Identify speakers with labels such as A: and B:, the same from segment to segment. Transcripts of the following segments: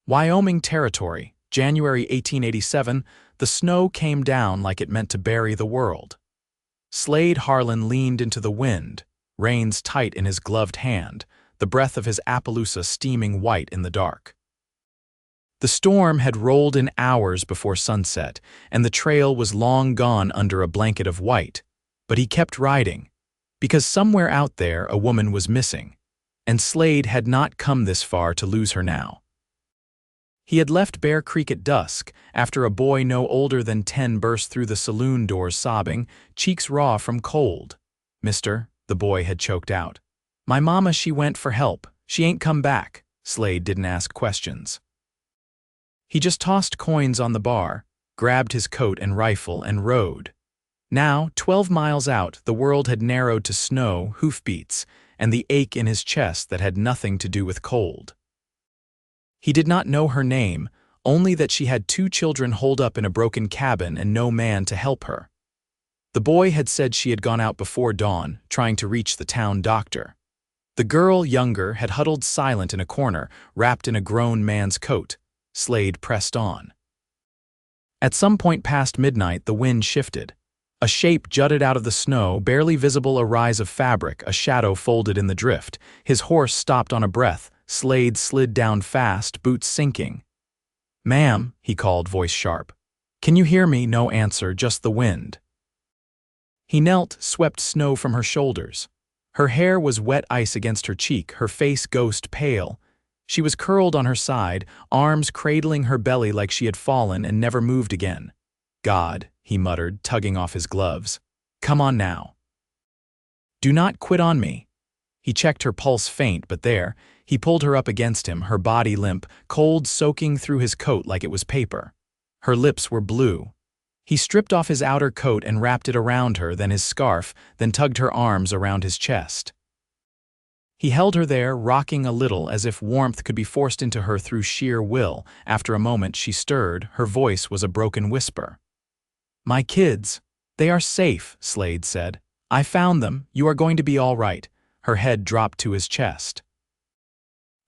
A: Wyoming Territory, January 1887, the snow came down like it meant to bury the world. Slade Harlan leaned into the wind, reins tight in his gloved hand, the breath of his Appaloosa steaming white in the dark. The storm had rolled in hours before sunset, and the trail was long gone under a blanket of white, but he kept riding, because somewhere out there a woman was missing, and Slade had not come this far to lose her now. He had left Bear Creek at dusk, after a boy no older than 10 burst through the saloon doors sobbing, cheeks raw from cold. "Mister," the boy had choked out. "My mama, she went for help. She ain't come back." Slade didn't ask questions. He just tossed coins on the bar, grabbed his coat and rifle, and rode. Now, 12 miles out, the world had narrowed to snow, hoofbeats, and the ache in his chest that had nothing to do with cold. He did not know her name, only that she had 2 children holed up in a broken cabin and no man to help her. The boy had said she had gone out before dawn, trying to reach the town doctor. The girl, younger, had huddled silent in a corner, wrapped in a grown man's coat. Slade pressed on. At some point past midnight, the wind shifted. A shape jutted out of the snow, barely visible, a rise of fabric, a shadow folded in the drift. His horse stopped on a breath. Slade slid down fast, boots sinking. "Ma'am," he called, voice sharp. "Can you hear me?" No answer, just the wind. He knelt, swept snow from her shoulders. Her hair was wet ice against her cheek, her face ghost pale. She was curled on her side, arms cradling her belly like she had fallen and never moved again. "God," he muttered, tugging off his gloves. "Come on now. Do not quit on me." He checked her pulse faint, but there. He pulled her up against him, her body limp, cold soaking through his coat like it was paper. Her lips were blue. He stripped off his outer coat and wrapped it around her, then his scarf, then tugged her arms around his chest. He held her there, rocking a little as if warmth could be forced into her through sheer will. After a moment she stirred, her voice was a broken whisper. "My kids, they are safe," Slade said. "I found them. You are going to be all right." Her head dropped to his chest.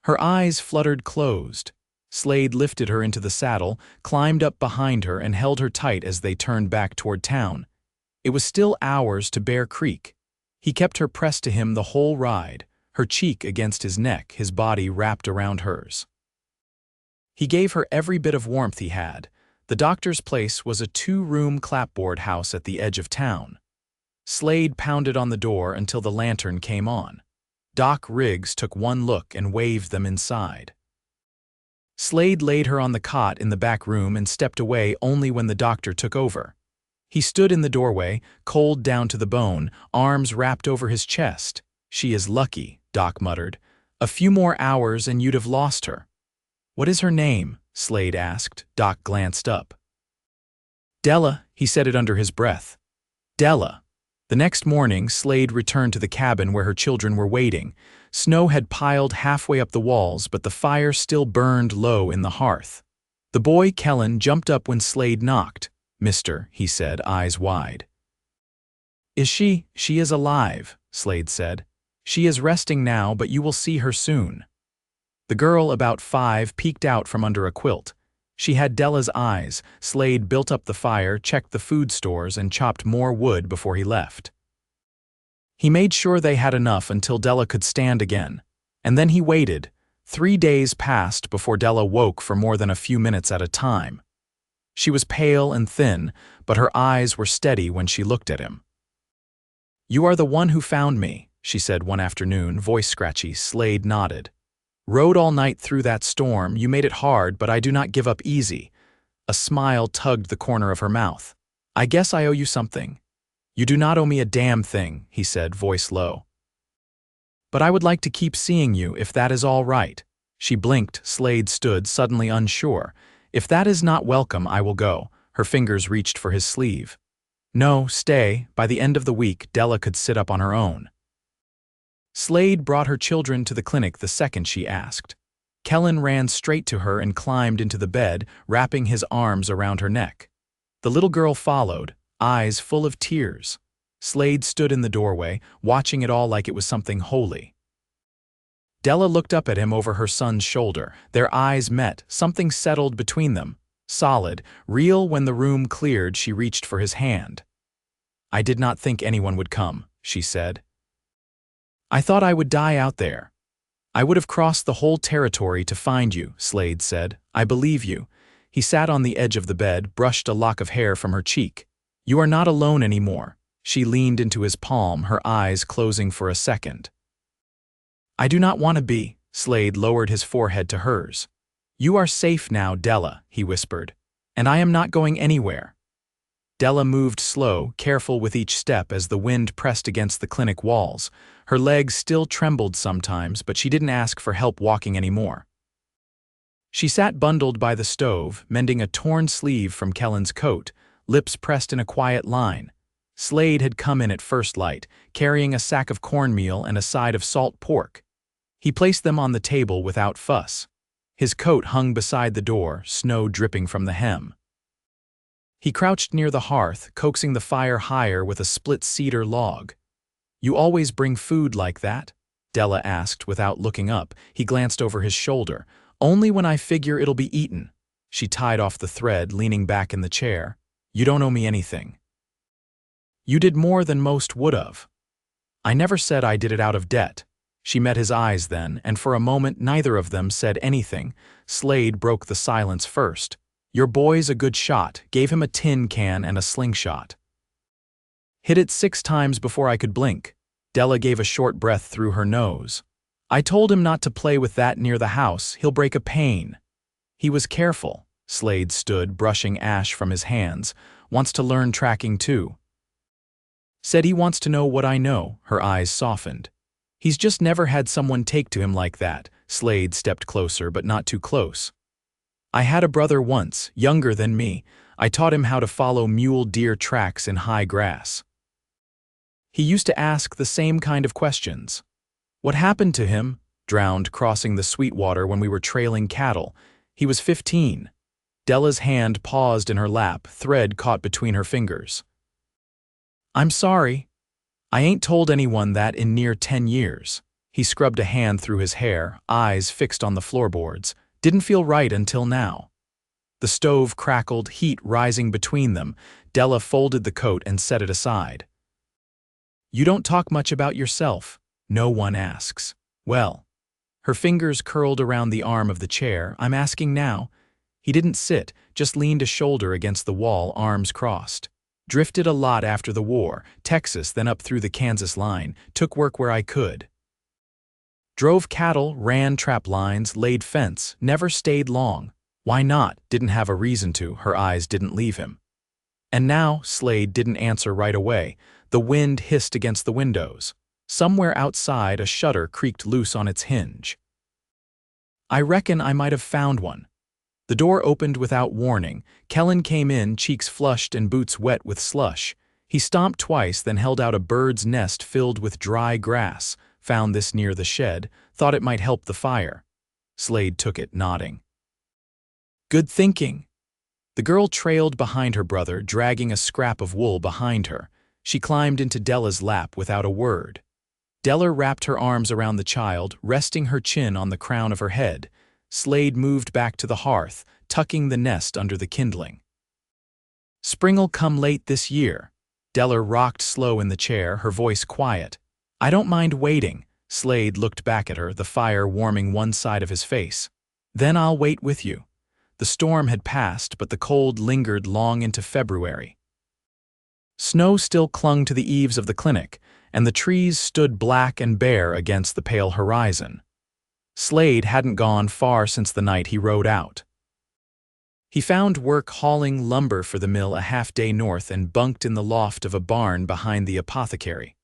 A: Her eyes fluttered closed. Slade lifted her into the saddle, climbed up behind her, and held her tight as they turned back toward town. It was still hours to Bear Creek. He kept her pressed to him the whole ride, her cheek against his neck, his body wrapped around hers. He gave her every bit of warmth he had. The doctor's place was a 2-room clapboard house at the edge of town. Slade pounded on the door until the lantern came on. Doc Riggs took one look and waved them inside. Slade laid her on the cot in the back room and stepped away only when the doctor took over. He stood in the doorway, cold down to the bone, arms wrapped over his chest. "She is lucky," Doc muttered. "A few more hours and you'd have lost her." "What is her name?" Slade asked. Doc glanced up. "Della," he said it under his breath. "Della." The next morning, Slade returned to the cabin where her children were waiting. Snow had piled halfway up the walls, but the fire still burned low in the hearth. The boy, Kellen, jumped up when Slade knocked. "Mister," he said, eyes wide. "Is she? She is alive," Slade said. "She is resting now, but you will see her soon." The girl, about 5, peeked out from under a quilt. She had Della's eyes. Slade built up the fire, checked the food stores, and chopped more wood before he left. He made sure they had enough until Della could stand again. And then he waited. 3 days passed before Della woke for more than a few minutes at a time. She was pale and thin, but her eyes were steady when she looked at him. "You are the one who found me," she said one afternoon, voice scratchy. Slade nodded. "Rode all night through that storm. You made it hard, but I do not give up easy." A smile tugged the corner of her mouth. "I guess I owe you something." "You do not owe me a damn thing," he said, voice low. "But I would like to keep seeing you, if that is all right." She blinked. Slade stood, suddenly unsure. "If that is not welcome, I will go." Her fingers reached for his sleeve. "No, stay. By the end of the week, Della could sit up on her own." Slade brought her children to the clinic the second she asked. Kellen ran straight to her and climbed into the bed, wrapping his arms around her neck. The little girl followed, eyes full of tears. Slade stood in the doorway, watching it all like it was something holy. Della looked up at him over her son's shoulder. Their eyes met, something settled between them. Solid, real. When the room cleared, she reached for his hand. "I did not think anyone would come," she said. "I thought I would die out there." "I would have crossed the whole territory to find you," Slade said. "I believe you." He sat on the edge of the bed, brushed a lock of hair from her cheek. "You are not alone anymore." She leaned into his palm, her eyes closing for a second. "I do not want to be." Slade lowered his forehead to hers. "You are safe now, Della," he whispered. "And I am not going anywhere." Della moved slow, careful with each step as the wind pressed against the clinic walls. Her legs still trembled sometimes, but she didn't ask for help walking anymore. She sat bundled by the stove, mending a torn sleeve from Kellen's coat, lips pressed in a quiet line. Slade had come in at first light, carrying a sack of cornmeal and a side of salt pork. He placed them on the table without fuss. His coat hung beside the door, snow dripping from the hem. He crouched near the hearth, coaxing the fire higher with a split cedar log. "You always bring food like that?" Della asked without looking up. He glanced over his shoulder. "Only when I figure it'll be eaten." She tied off the thread, leaning back in the chair. "You don't owe me anything." "You did more than most would have." "I never said I did it out of debt." She met his eyes then, and for a moment neither of them said anything. Slade broke the silence first. "Your boy's a good shot." Gave him a tin can and a slingshot. "Hit it 6 times before I could blink." Della gave a short breath through her nose. "I told him not to play with that near the house. He'll break a pane." "He was careful." Slade stood, brushing ash from his hands. "Wants to learn tracking too." "Said he wants to know what I know." Her eyes softened. "He's just never had someone take to him like that." Slade stepped closer, but not too close. "I had a brother once, younger than me. I taught him how to follow mule deer tracks in high grass. He used to ask the same kind of questions. What happened to him? Drowned crossing the Sweetwater when we were trailing cattle. He was 15. Della's hand paused in her lap, thread caught between her fingers. "I'm sorry. I ain't told anyone that in near 10 years. He scrubbed a hand through his hair, eyes fixed on the floorboards. Didn't feel right until now. The stove crackled, heat rising between them. Della folded the coat and set it aside. "You don't talk much about yourself." "No one asks." "Well." Her fingers curled around the arm of the chair. "I'm asking now." He didn't sit, just leaned a shoulder against the wall, arms crossed. "Drifted a lot after the war, Texas, then up through the Kansas line. Took work where I could. Drove cattle, ran trap lines, laid fence, never stayed long. Why not? Didn't have a reason to." Her eyes didn't leave him. "And now," Slade didn't answer right away. The wind hissed against the windows. Somewhere outside, a shutter creaked loose on its hinge. "I reckon I might have found one." The door opened without warning. Kellen came in, cheeks flushed and boots wet with slush. He stomped twice, then held out a bird's nest filled with dry grass. "Found this near the shed. Thought it might help the fire." Slade took it, nodding. "Good thinking." The girl trailed behind her brother, dragging a scrap of wool behind her. She climbed into Della's lap without a word. Della wrapped her arms around the child, resting her chin on the crown of her head. Slade moved back to the hearth, tucking the nest under the kindling. "Spring'll come late this year." Della rocked slow in the chair, her voice quiet. "I don't mind waiting." Slade looked back at her, the fire warming one side of his face. "Then I'll wait with you." The storm had passed, but the cold lingered long into February. Snow still clung to the eaves of the clinic, and the trees stood black and bare against the pale horizon. Slade hadn't gone far since the night he rode out. He found work hauling lumber for the mill a half-day north and bunked in the loft of a barn behind the apothecary.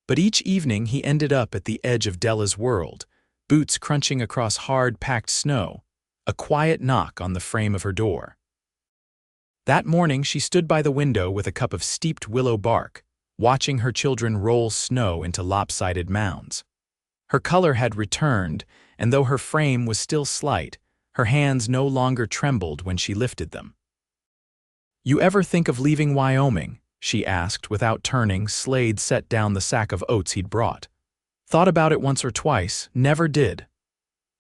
A: But each evening he ended up at the edge of Della's world, boots crunching across hard-packed snow, a quiet knock on the frame of her door. That morning she stood by the window with a cup of steeped willow bark, watching her children roll snow into lopsided mounds. Her color had returned, and though her frame was still slight, her hands no longer trembled when she lifted them. "You ever think of leaving Wyoming?" she asked without turning. Slade set down the sack of oats he'd brought. "Thought about it once or twice, never did."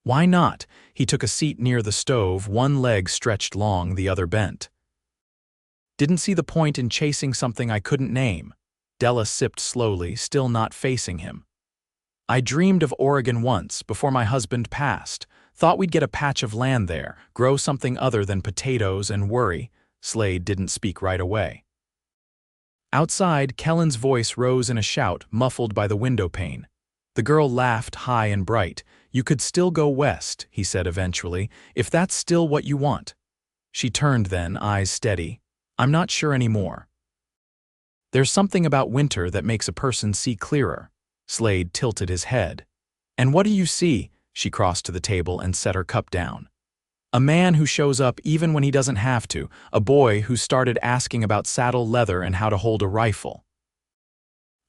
A: Why not? He took a seat near the stove, one leg stretched long, the other bent. Didn't see the point in chasing something I couldn't name. Della sipped slowly, still not facing him. I dreamed of Oregon once, before my husband passed. Thought we'd get a patch of land there, grow something other than potatoes and worry. Slade didn't speak right away. Outside, Kellen's voice rose in a shout, muffled by the window pane. The girl laughed high and bright. You could still go west, he said eventually, if that's still what you want. She turned then, eyes steady. I'm not sure anymore. There's something about winter that makes a person see clearer. Slade tilted his head. And what do you see? She crossed to the table and set her cup down. A man who shows up even when he doesn't have to, a boy who started asking about saddle leather and how to hold a rifle.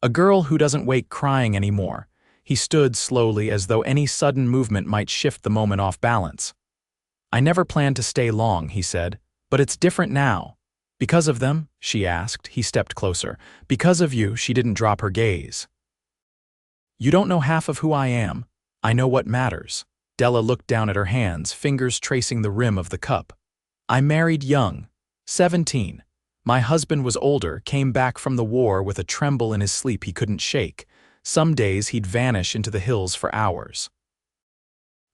A: A girl who doesn't wake crying anymore. He stood slowly as though any sudden movement might shift the moment off balance. I never planned to stay long, he said, but it's different now. Because of them? She asked. He stepped closer. Because of you, she didn't drop her gaze. You don't know half of who I am. I know what matters. Della looked down at her hands, fingers tracing the rim of the cup. I married young, 17. My husband was older, came back from the war with a tremble in his sleep he couldn't shake. Some days he'd vanish into the hills for hours.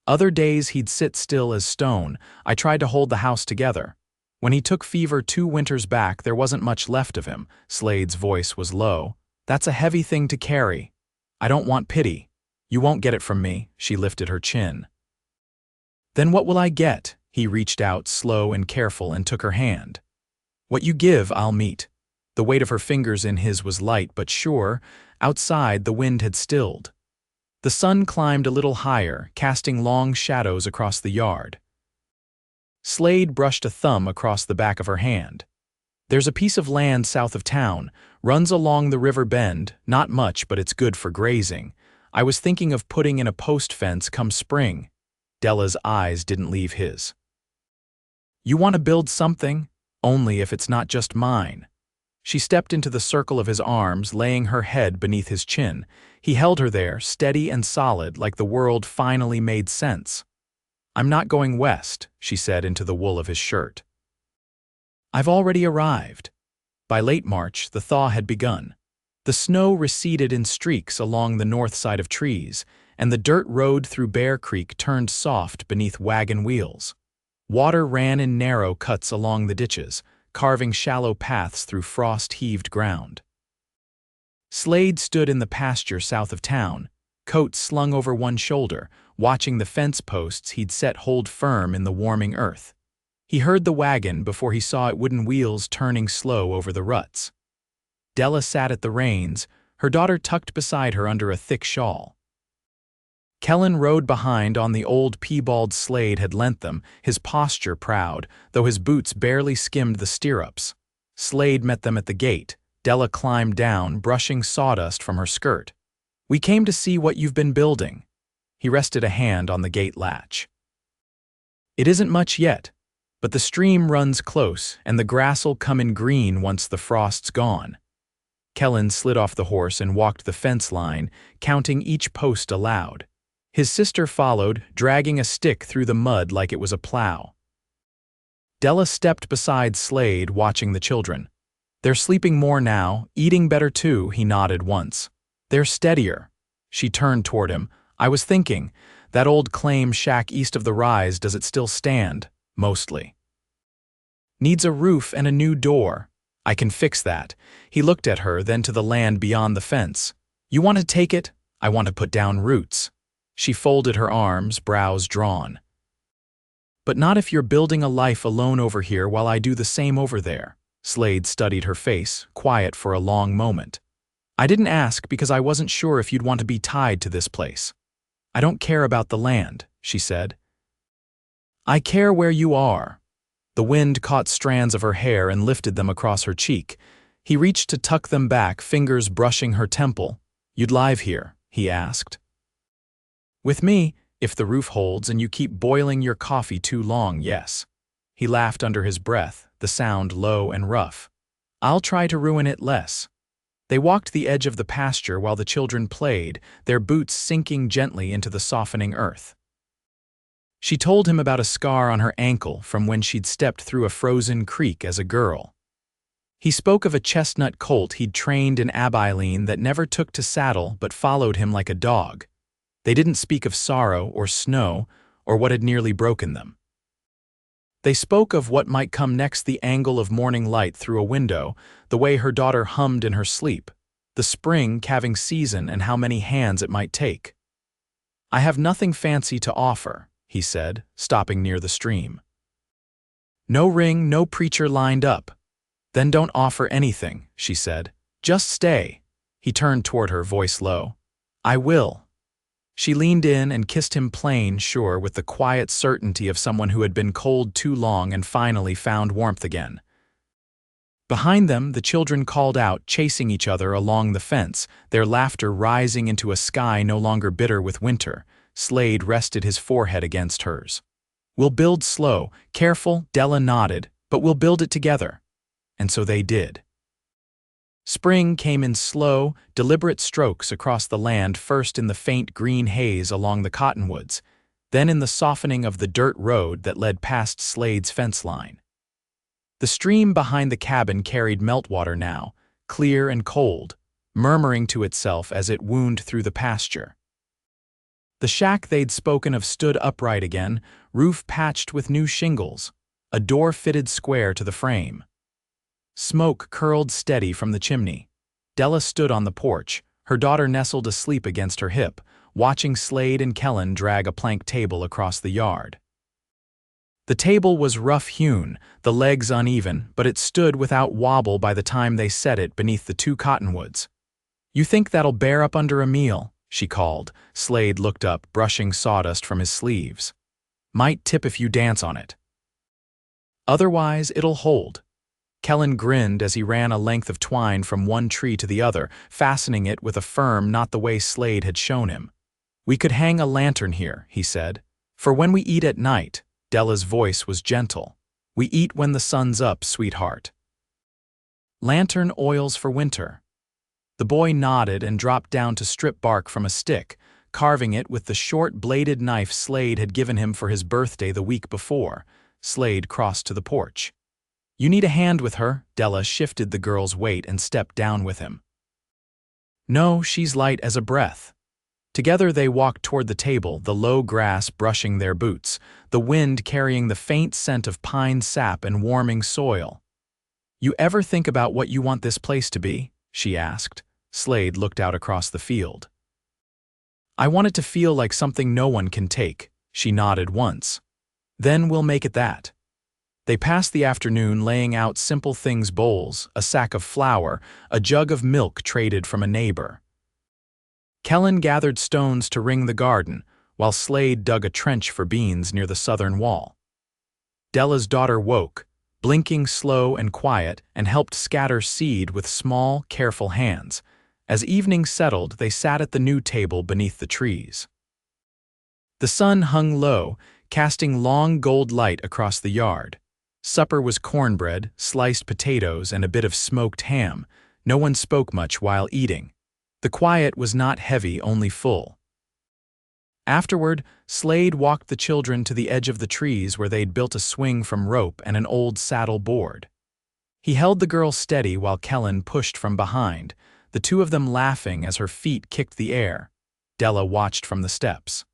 A: Other days he'd sit still as stone. I tried to hold the house together. When he took fever 2 winters back, there wasn't much left of him. Slade's voice was low. That's a heavy thing to carry. I don't want pity. You won't get it from me. She lifted her chin. Then what will I get? He reached out, slow and careful, and took her hand. What you give, I'll meet. The weight of her fingers in his was light but sure. Outside, the wind had stilled. The sun climbed a little higher, casting long shadows across the yard. Slade brushed a thumb across the back of her hand. There's a piece of land south of town, runs along the river bend, not much, but it's good for grazing. I was thinking of putting in a post fence come spring. Della's eyes didn't leave his. You want to build something? Only if it's not just mine. She stepped into the circle of his arms, laying her head beneath his chin. He held her there, steady and solid, like the world finally made sense. I'm not going west, she said into the wool of his shirt. I've already arrived. By late March, the thaw had begun. The snow receded in streaks along the north side of trees, and the dirt road through Bear Creek turned soft beneath wagon wheels. Water ran in narrow cuts along the ditches, carving shallow paths through frost-heaved ground. Slade stood in the pasture south of town, coat slung over one shoulder, watching the fence posts he'd set hold firm in the warming earth. He heard the wagon before he saw its wooden wheels turning slow over the ruts. Della sat at the reins, her daughter tucked beside her under a thick shawl. Kellen rode behind on the old piebald Slade had lent them, his posture proud, though his boots barely skimmed the stirrups. Slade met them at the gate. Della climbed down, brushing sawdust from her skirt. We came to see what you've been building. He rested a hand on the gate latch. It isn't much yet, but the stream runs close, and the grass'll come in green once the frost's gone. Kellen slid off the horse and walked the fence line, counting each post aloud. His sister followed, dragging a stick through the mud like it was a plow. Della stepped beside Slade, watching the children. They're sleeping more now, eating better too, he nodded once. They're steadier. She turned toward him. I was thinking, that old claim shack east of the rise, does it still stand? Mostly. Needs a roof and a new door. I can fix that. He looked at her, then to the land beyond the fence. You want to take it? I want to put down roots. She folded her arms, brows drawn. But not if you're building a life alone over here while I do the same over there. Slade studied her face, quiet for a long moment. I didn't ask because I wasn't sure if you'd want to be tied to this place. I don't care about the land, she said. I care where you are. The wind caught strands of her hair and lifted them across her cheek. He reached to tuck them back, fingers brushing her temple. You'd live here, he asked. With me, if the roof holds and you keep boiling your coffee too long, yes. He laughed under his breath, the sound low and rough. I'll try to ruin it less. They walked the edge of the pasture while the children played, their boots sinking gently into the softening earth. She told him about a scar on her ankle from when she'd stepped through a frozen creek as a girl. He spoke of a chestnut colt he'd trained in Abilene that never took to saddle but followed him like a dog. They didn't speak of sorrow or snow or what had nearly broken them. They spoke of what might come next, the angle of morning light through a window, the way her daughter hummed in her sleep, the spring calving season and how many hands it might take. "I have nothing fancy to offer," he said, stopping near the stream. "No ring, no preacher lined up." "Then don't offer anything," she said. "Just stay." He turned toward her, voice low. "I will." She leaned in and kissed him plain, sure, with the quiet certainty of someone who had been cold too long and finally found warmth again. Behind them, the children called out, chasing each other along the fence, their laughter rising into a sky no longer bitter with winter. Slade rested his forehead against hers. "We'll build slow, careful," Della nodded, "but we'll build it together." And so they did. Spring came in slow, deliberate strokes across the land, first in the faint green haze along the cottonwoods, then in the softening of the dirt road that led past Slade's fence line. The stream behind the cabin carried meltwater now, clear and cold, murmuring to itself as it wound through the pasture. The shack they'd spoken of stood upright again, roof patched with new shingles, a door fitted square to the frame. Smoke curled steady from the chimney. Della stood on the porch, her daughter nestled asleep against her hip, watching Slade and Kellen drag a plank table across the yard. The table was rough-hewn, the legs uneven, but it stood without wobble by the time they set it beneath the two cottonwoods. "You think that'll bear up under a meal?" she called. Slade looked up, brushing sawdust from his sleeves. "Might tip if you dance on it. Otherwise, it'll hold." Kellen grinned as he ran a length of twine from one tree to the other, fastening it with a firm not the way Slade had shown him. "We could hang a lantern here," he said. "For when we eat at night." Della's voice was gentle. "We eat when the sun's up, sweetheart." "Lantern oils for winter." The boy nodded and dropped down to strip bark from a stick, carving it with the short-bladed knife Slade had given him for his birthday the week before. Slade crossed to the porch. "You need a hand with her." Della shifted the girl's weight and stepped down with him. "No, she's light as a breath." Together they walked toward the table, the low grass brushing their boots, the wind carrying the faint scent of pine sap and warming soil. "You ever think about what you want this place to be?" she asked. Slade looked out across the field. "I want it to feel like something no one can take." She nodded once. "Then we'll make it that." They passed the afternoon laying out simple things: bowls, a sack of flour, a jug of milk traded from a neighbor. Kellen gathered stones to ring the garden, while Slade dug a trench for beans near the southern wall. Della's daughter woke, blinking slow and quiet, and helped scatter seed with small, careful hands. As evening settled, they sat at the new table beneath the trees. The sun hung low, casting long gold light across the yard. Supper was cornbread, sliced potatoes, and a bit of smoked ham. No one spoke much while eating. The quiet was not heavy, only full. Afterward, Slade walked the children to the edge of the trees where they'd built a swing from rope and an old saddle board. He held the girl steady while Kellen pushed from behind, the two of them laughing as her feet kicked the air. Della watched from the steps.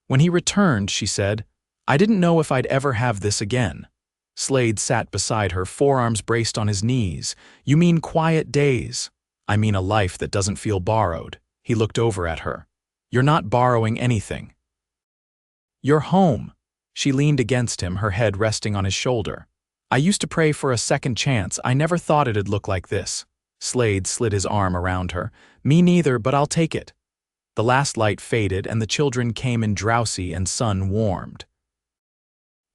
A: When he returned, she said, "I didn't know if I'd ever have this again." Slade sat beside her, forearms braced on his knees. "You mean quiet days?" "I mean a life that doesn't feel borrowed." He looked over at her. "You're not borrowing anything. You're home." She leaned against him, her head resting on his shoulder. "I used to pray for a second chance. I never thought it'd look like this." Slade slid his arm around her. "Me neither, but I'll take it." The last light faded, and the children came in drowsy and sun-warmed.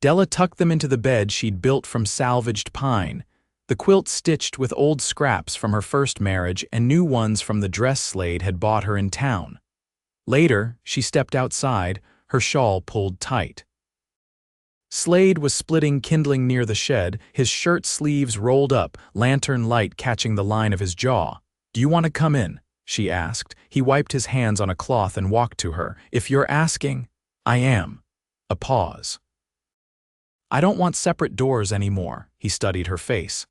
A: Della tucked them into the bed she'd built from salvaged pine, the quilt stitched with old scraps from her first marriage and new ones from the dress Slade had bought her in town. Later, she stepped outside, her shawl pulled tight. Slade was splitting kindling near the shed, his shirt sleeves rolled up, lantern light catching the line of his jaw. "Do you want to come in?" she asked. He wiped his hands on a cloth and walked to her. "If you're asking, I am." A pause. "I don't want separate doors anymore," he studied her face.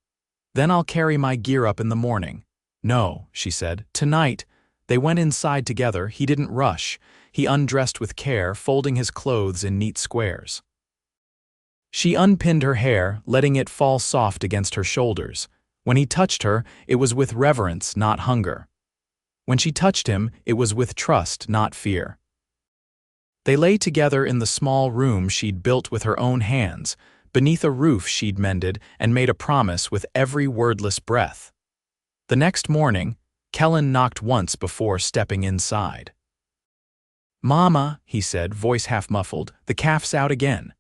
A: "Then I'll carry my gear up in the morning." "No," she said. "Tonight." They went inside together. He didn't rush. He undressed with care, folding his clothes in neat squares. She unpinned her hair, letting it fall soft against her shoulders. When he touched her, it was with reverence, not hunger. When she touched him, it was with trust, not fear. They lay together in the small room she'd built with her own hands, beneath a roof she'd mended and made a promise with every wordless breath. The next morning, Kellen knocked once before stepping inside. "Mama," he said, voice half-muffled, "the calf's out again."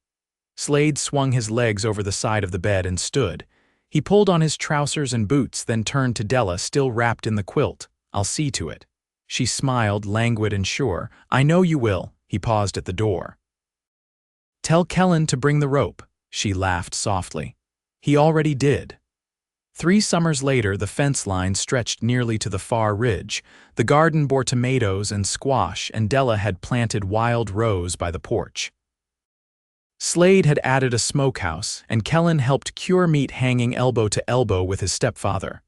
A: Slade swung his legs over the side of the bed and stood. He pulled on his trousers and boots, then turned to Della, still wrapped in the quilt. "I'll see to it." She smiled, languid and sure. "I know you will." He paused at the door. "Tell Kellen to bring the rope." She laughed softly. He already did. 3 summers later, the fence line stretched nearly to the far ridge. The garden bore tomatoes and squash, and Della had planted wild rose by the porch. Slade had added a smokehouse, and Kellen helped cure meat hanging elbow to elbow with his stepfather.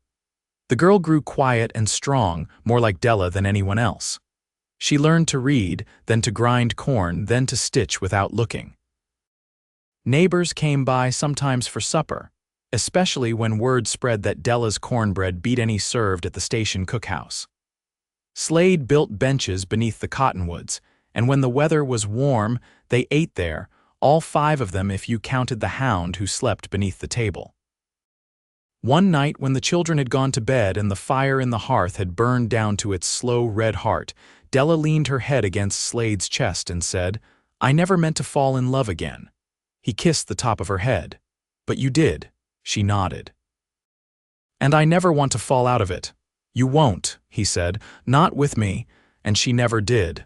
A: The girl grew quiet and strong, more like Della than anyone else. She learned to read, then to grind corn, then to stitch without looking. Neighbors came by sometimes for supper, especially when word spread that Della's cornbread beat any served at the station cookhouse. Slade built benches beneath the cottonwoods, and when the weather was warm, they ate there, all 5 of them if you counted the hound who slept beneath the table. One night when the children had gone to bed and the fire in the hearth had burned down to its slow red heart, Della leaned her head against Slade's chest and said, "I never meant to fall in love again." He kissed the top of her head. "But you did." She nodded. "And I never want to fall out of it." "You won't," he said, "not with me," and she never did.